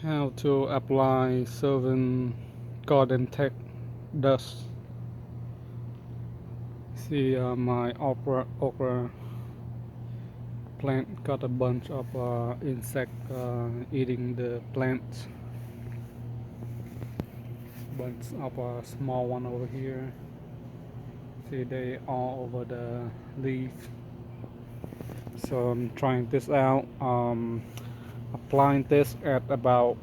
How to apply Sevin garden tech dust. See my okra plant got a bunch of insect eating the plants. Bunch of small one over here. See, they all over the leaf. So I'm trying this out. Applying this at about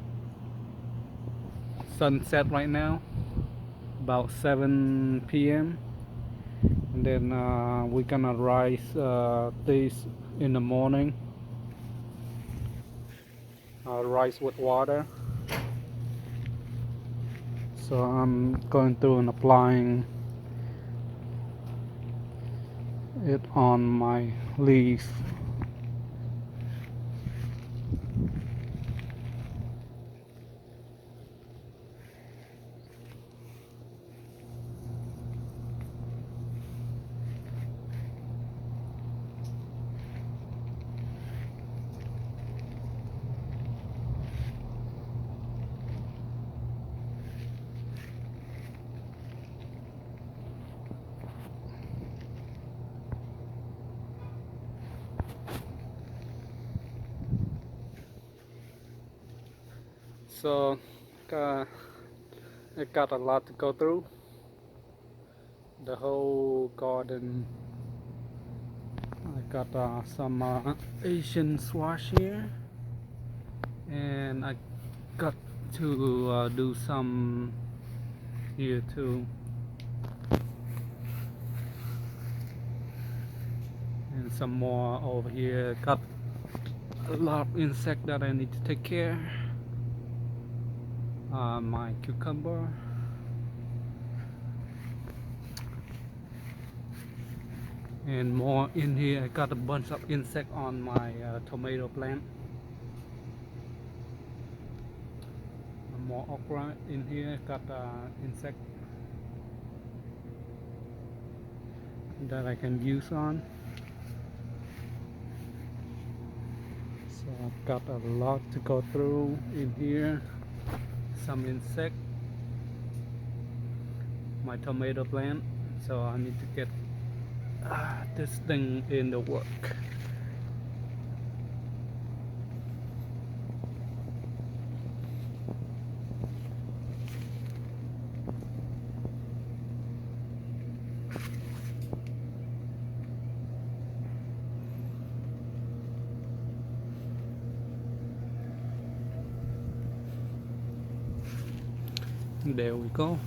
sunset right now, about 7 p.m. and then we're gonna rise these in the morning. Rice with water. So I'm going through and applying it on my leaf. So it got a lot to go through. The whole garden. I got some Asian squash here, and I got to do some here too, and some more over here. Got a lot of insect that I need to take care. My cucumber, and more in here. I got a bunch of insect on my tomato plant. More okra in here. Got insect that I can use on. So I've got a lot to go through in here. Some insect, my tomato plant, so I need to get this thing in the work. There we go.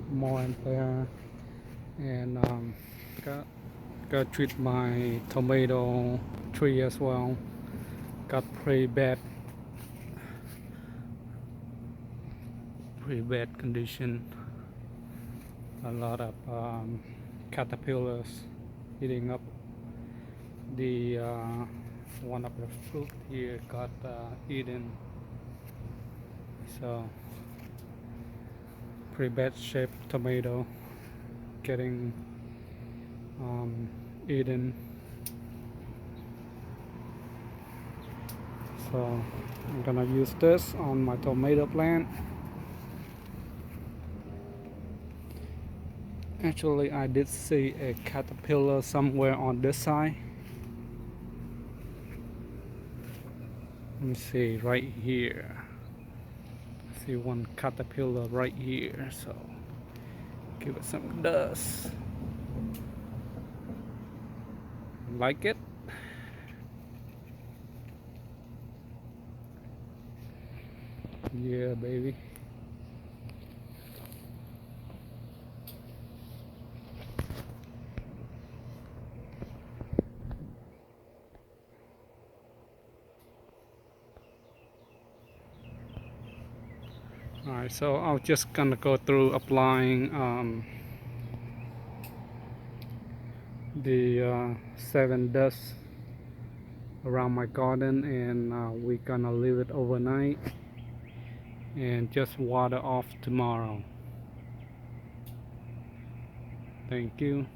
More in there, and got treat my tomato tree as well. Got pretty bad condition. A lot of caterpillars eating up the one of the fruit here got eaten. So pretty bad shape tomato getting eaten. So I'm gonna use this on my tomato plant. Actually, I did see a caterpillar somewhere on this side. Let me see, right here. I see one caterpillar right here, so give it some dust. Like it? Yeah, baby. Alright, so I was just gonna go through applying the Sevin dust around my garden, and we're gonna leave it overnight and just water off tomorrow. Thank you.